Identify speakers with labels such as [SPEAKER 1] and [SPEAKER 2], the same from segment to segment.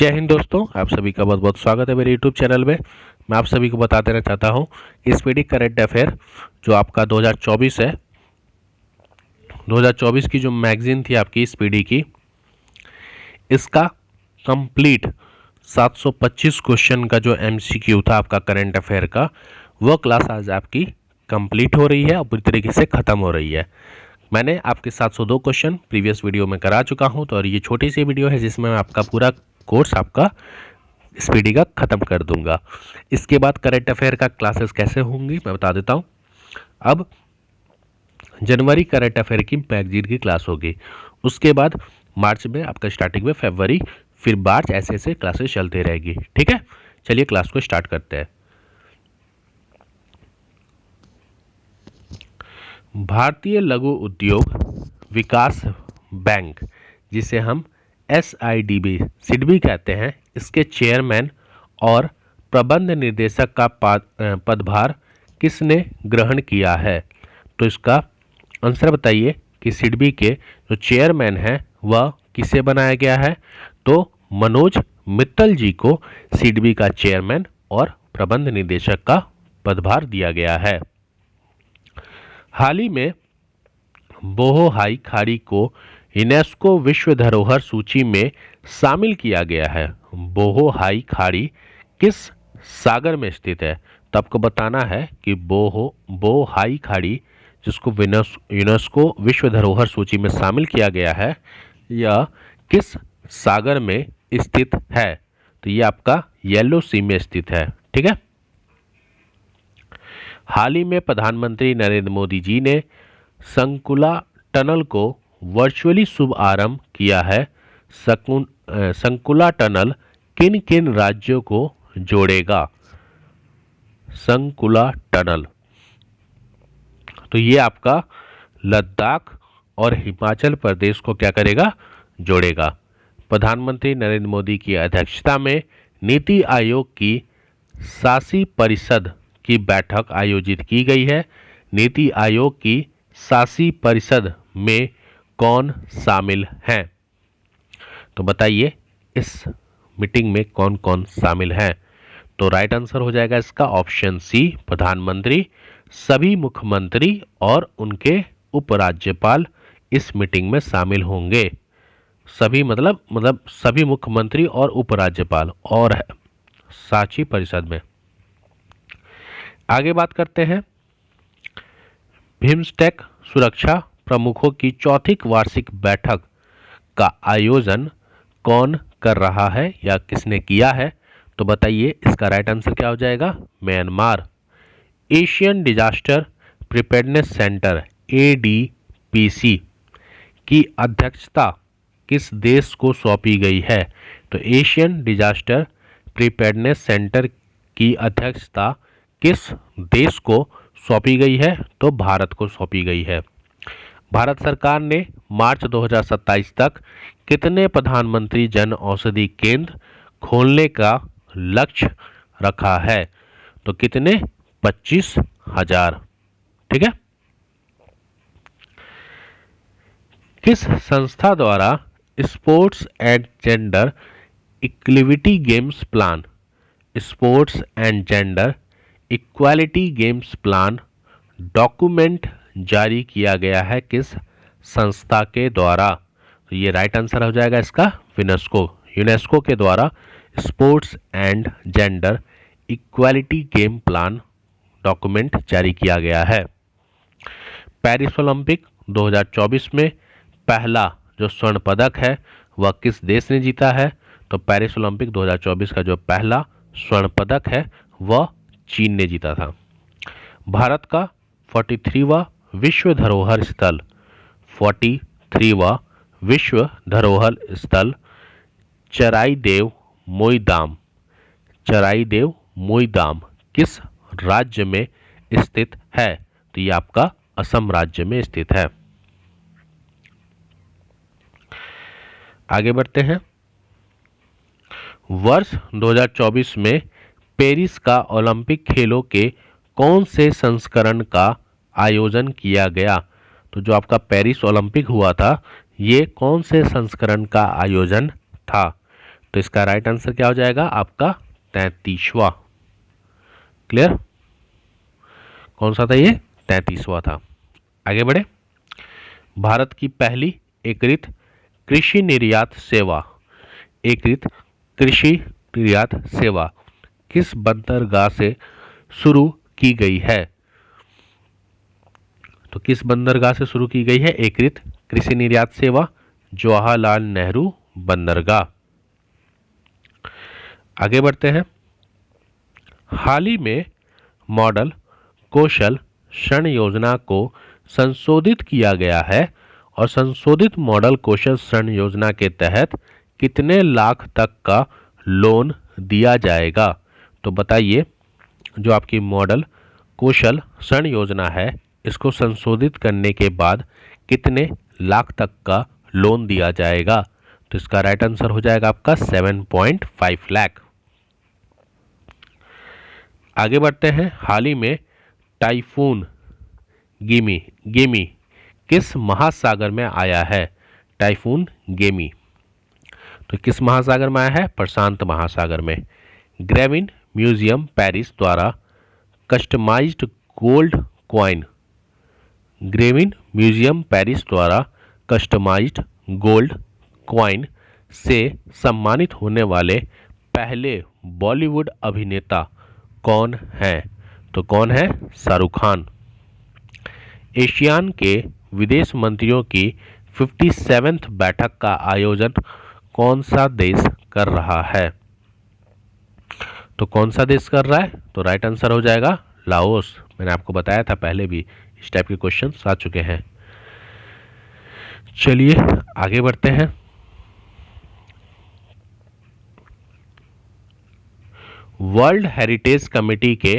[SPEAKER 1] जय हिंद दोस्तों, आप सभी का बहुत बहुत स्वागत है मेरे यूट्यूब चैनल में। मैं आप सभी को बता देना चाहता हूँ कि स्पीडी करंट अफेयर जो आपका 2024 है, 2024 की जो मैगजीन थी आपकी स्पीडी की, इसका कंप्लीट 725 क्वेश्चन का जो एमसीक्यू था आपका करंट अफेयर का, वो क्लास आज आपकी कंप्लीट हो रही है और पूरी तरीके से ख़त्म हो रही है। मैंने आपके 702 क्वेश्चन प्रीवियस वीडियो में करा चुका हूं, तो और ये छोटी सी वीडियो है जिसमें मैं आपका पूरा कोर्स आपका स्पीडी का ख़त्म कर दूंगा। इसके बाद करंट अफेयर का क्लासेस कैसे होंगी मैं बता देता हूं। अब जनवरी करंट अफेयर की मैगजीन की क्लास होगी, उसके बाद मार्च में आपका स्टार्टिंग में फरवरी, फिर मार्च, ऐसे ऐसे क्लासेस चलती रहेगी। ठीक है, चलिए क्लास को स्टार्ट करते हैं। भारतीय लघु उद्योग विकास बैंक, जिसे हम SIDB सिडबी कहते हैं, इसके चेयरमैन और प्रबंध निदेशक का पदभार किसने ग्रहण किया है? तो इसका आंसर बताइए कि सिडबी के जो चेयरमैन हैं वह किसे बनाया गया है? तो मनोज मित्तल जी को सिडबी का चेयरमैन और प्रबंध निदेशक का पदभार दिया गया है। हाल ही में बोहोहाई खाड़ी को यूनेस्को विश्व धरोहर सूची में शामिल किया गया है। बोहोहाई खाड़ी किस सागर में स्थित है? तो आपको बताना है कि बोहोहाई खाड़ी, जिसको यूनेस्को विश्व धरोहर सूची में शामिल किया गया है, यह किस सागर में स्थित है? तो ये आपका येलो सी में स्थित है। ठीक है। हाल ही में प्रधानमंत्री नरेंद्र मोदी जी ने संकुला टनल को वर्चुअली शुभारंभ किया है। संकुला टनल किन किन राज्यों को जोड़ेगा? संकुला टनल, तो ये आपका लद्दाख और हिमाचल प्रदेश को क्या करेगा? जोड़ेगा। प्रधानमंत्री नरेंद्र मोदी की अध्यक्षता में नीति आयोग की शासी परिषद की बैठक आयोजित की गई है। नीति आयोग की शासी परिषद में कौन शामिल हैं? तो बताइए इस मीटिंग में कौन कौन शामिल हैं? तो राइट आंसर हो जाएगा इसका ऑप्शन सी, प्रधानमंत्री, सभी मुख्यमंत्री और उनके उपराज्यपाल इस मीटिंग में शामिल होंगे। सभी मतलब सभी मुख्यमंत्री और उपराज्यपाल और है साची परिषद में। आगे बात करते हैं, बिम्स्टेक सुरक्षा प्रमुखों की चौथी वार्षिक बैठक का आयोजन कौन कर रहा है या किसने किया है? तो बताइए इसका राइट आंसर क्या हो जाएगा? Myanmar. Asian disaster preparedness centre ADPC की अध्यक्षता किस देश को सौंपी गई है? तो एशियन डिजास्टर प्रिपेयर्डनेस सेंटर की अध्यक्षता किस देश को सौंपी गई है? तो भारत को सौंपी गई है। भारत सरकार ने मार्च 2027 तक कितने प्रधानमंत्री जन औषधि केंद्र खोलने का लक्ष्य रखा है? तो कितने? 25,000। ठीक है। किस संस्था द्वारा sports and gender equality games plan, sports and gender equality games plan document जारी किया गया है? किस संस्था के द्वारा? तो ये राइट आंसर हो जाएगा इसका यूनेस्को के द्वारा sports and gender equality game plan document जारी किया गया है। पेरिस ओलंपिक 2024 में पहला जो स्वर्ण पदक है वह किस देश ने जीता है? तो पेरिस ओलंपिक 2024 का जो पहला स्वर्ण पदक है वह चीन ने जीता था। भारत का 43वां विश्व धरोहर स्थल, 43वां विश्व धरोहर स्थल चराईदेव मोईदाम किस राज्य में स्थित है? तो ये आपका असम राज्य में स्थित है। आगे बढ़ते हैं, वर्ष 2024 में पेरिस का ओलंपिक खेलों के कौन से संस्करण का आयोजन किया गया? तो जो आपका पेरिस ओलंपिक हुआ था ये कौन से संस्करण का आयोजन था? तो इसका राइट आंसर क्या हो जाएगा आपका 33वां। क्लियर? कौन सा था ये? 33वां था। आगे बढ़े। भारत की पहली एकीकृत कृषि निर्यात सेवा, एकीकृत कृषि निर्यात सेवा किस बंदरगाह से शुरू की गई है? तो किस बंदरगाह से शुरू की गई है एकीकृत कृषि निर्यात सेवा? जवाहरलाल नेहरू बंदरगाह। आगे बढ़ते हैं। हाल ही में मॉडल कौशल ऋण योजना को संशोधित किया गया है और संशोधित मॉडल कौशल ऋण योजना के तहत कितने लाख तक का लोन दिया जाएगा? तो बताइए, जो आपकी मॉडल कौशल ऋण योजना है, इसको संशोधित करने के बाद कितने लाख तक का लोन दिया जाएगा? तो इसका राइट आंसर हो जाएगा आपका 7.5 लाख। आगे बढ़ते हैं। हाल ही में टाइफून गेमी किस महासागर में आया है? टाइफून गेमी तो किस महासागर में आया है? प्रशांत महासागर में। ग्रेविन म्यूजियम पेरिस द्वारा customized gold coin, Grevin museum Paris द्वारा कस्टमाइज्ड गोल्ड कॉइन से सम्मानित होने वाले पहले बॉलीवुड अभिनेता कौन हैं? तो कौन है? शाहरुख खान। एशियान के विदेश मंत्रियों की 57th बैठक का आयोजन कौन सा देश कर रहा है? तो कौन सा देश कर रहा है? तो राइट आंसर हो जाएगा लाओस। मैंने आपको बताया था पहले भी इस टाइप के क्वेश्चंस आ चुके हैं। चलिए आगे बढ़ते हैं। वर्ल्ड हेरिटेज कमेटी के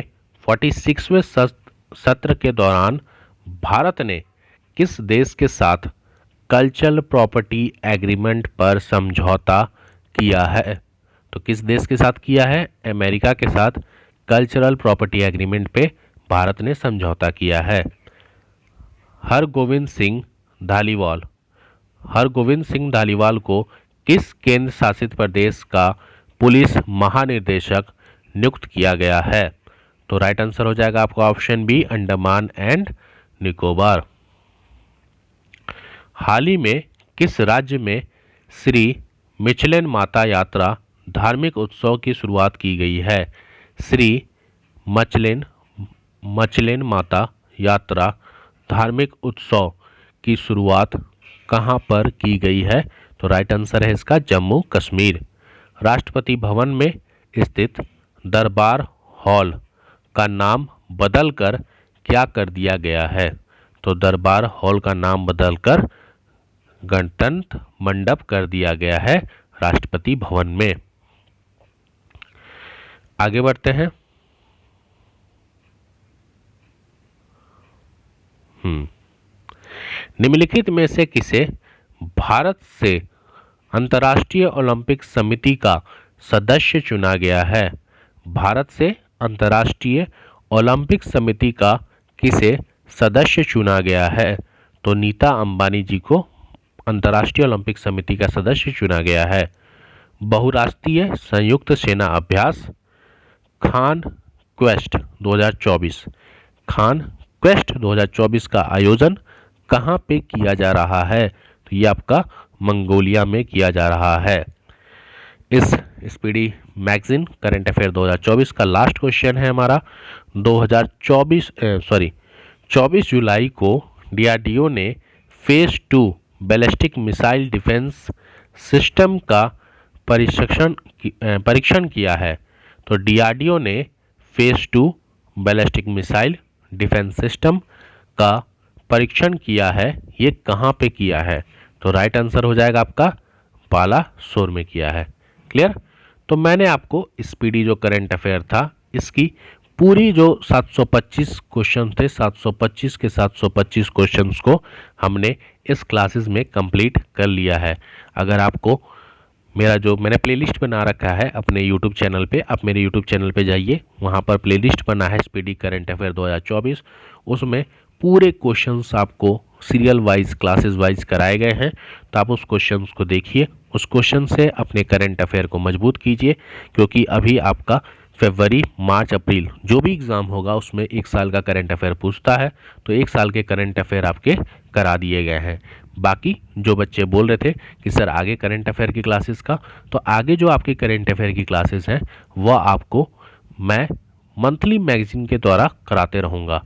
[SPEAKER 1] 46वें सत्र के दौरान भारत ने किस देश के साथ कल्चरल प्रॉपर्टी एग्रीमेंट पर समझौता किया है? तो किस देश के साथ किया है? अमेरिका के साथ कल्चरल प्रॉपर्टी एग्रीमेंट पे भारत ने समझौता किया है। हरगोविंद सिंह धालीवाल को किस केंद्र शासित प्रदेश का पुलिस महानिदेशक नियुक्त किया गया है? तो राइट आंसर हो जाएगा आपका option B, Andaman and Nicobar. हाल ही में किस राज्य में श्री मिचलेन माता यात्रा धार्मिक उत्सव की शुरुआत की गई है? श्री मचलेन माता यात्रा धार्मिक उत्सव की शुरुआत कहाँ पर की गई है? तो राइट आंसर है इसका जम्मू कश्मीर। राष्ट्रपति भवन में स्थित दरबार हॉल का नाम बदलकर क्या कर दिया गया है? तो दरबार हॉल का नाम बदलकर गणतंत्र मंडप कर दिया गया है राष्ट्रपति भवन में। आगे बढ़ते हैं। निम्नलिखित में से किसे भारत से अंतर्राष्ट्रीय ओलंपिक समिति का सदस्य चुना गया है? भारत से अंतर्राष्ट्रीय ओलंपिक समिति का किसे सदस्य चुना गया है? तो नीता अंबानी जी को अंतर्राष्ट्रीय ओलंपिक समिति का सदस्य चुना गया है। बहुराष्ट्रीय संयुक्त सेना अभ्यास खान क्वेस्ट 2024 का आयोजन कहाँ पे किया जा रहा है? तो ये आपका मंगोलिया में किया जा रहा है। इस स्पीडी मैगजीन करंट अफेयर 2024 का लास्ट क्वेश्चन है हमारा। 24 जुलाई को डीआरडीओ ने phase 2 ballistic missile defence system का परीक्षण किया है। तो डीआरडीओ ने phase 2 ballistic missile defence system का परीक्षण किया है। ये कहाँ पे किया है? तो राइट आंसर हो जाएगा आपका बालासोर में किया है। क्लियर? तो मैंने आपको स्पीडी जो करंट अफेयर था इसकी पूरी जो 725 क्वेश्चन थे, 725 के 725 क्वेश्चंस को हमने इस क्लासेस में कंप्लीट कर लिया है। अगर आपको मेरा जो मैंने प्लेलिस्ट बना रखा है अपने YouTube चैनल पे, आप मेरे YouTube चैनल पे जाइए, वहाँ पर प्लेलिस्ट बना है स्पीडी करंट अफेयर 2024, उसमें पूरे क्वेश्चंस आपको सीरियल वाइज क्लासेस वाइज कराए गए हैं, तो आप उस क्वेश्चन को देखिए, उस क्वेश्चन से अपने करंट अफेयर को मजबूत कीजिए, क्योंकि अभी आपका फरवरी मार्च अप्रैल जो भी एग्ज़ाम होगा उसमें 1 साल का करंट अफेयर पूछता है, तो 1 साल के करंट अफेयर आपके करा दिए गए हैं। बाकी जो बच्चे बोल रहे थे कि सर आगे करंट अफेयर की क्लासेस का, तो आगे जो आपकी करंट अफेयर की क्लासेस हैं वह आपको मैं मंथली मैगज़ीन के द्वारा कराते रहूँगा।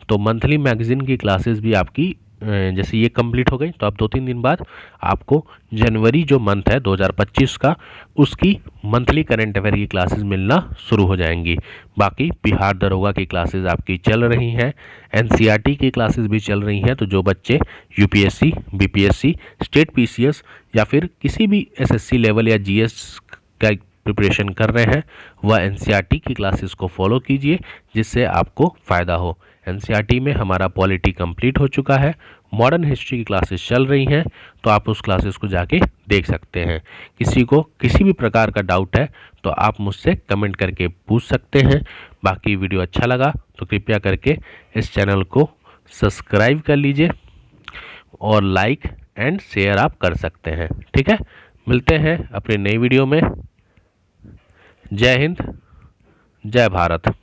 [SPEAKER 1] तो मंथली मैगज़ीन की क्लासेस भी आपकी जैसे ये कंप्लीट हो गई, तो अब 2-3 दिन बाद आपको जनवरी जो मंथ है 2025 का, उसकी मंथली करंट अफेयर की क्लासेस मिलना शुरू हो जाएंगी। बाकी बिहार दरोगा की क्लासेस आपकी चल रही हैं, एनसीईआरटी की क्लासेस भी चल रही हैं। तो जो बच्चे यूपीएससी, बीपीएससी, स्टेट पीसीएस या फिर किसी भी एसएससी लेवल या जीएस का प्रिपरेशन कर रहे हैं, वह एनसीईआरटी की क्लासेस को फॉलो कीजिए, जिससे आपको फ़ायदा हो। एनसीईआरटी में हमारा पॉलिटी कंप्लीट हो चुका है, मॉडर्न हिस्ट्री की क्लासेस चल रही हैं, तो आप उस क्लासेस को जाके देख सकते हैं। किसी को किसी भी प्रकार का डाउट है तो आप मुझसे कमेंट करके पूछ सकते हैं। बाकी वीडियो अच्छा लगा तो कृपया करके इस चैनल को सब्सक्राइब कर लीजिए और लाइक एंड शेयर आप कर सकते हैं। ठीक है, मिलते हैं अपने नई वीडियो में। जय हिंद, जय भारत।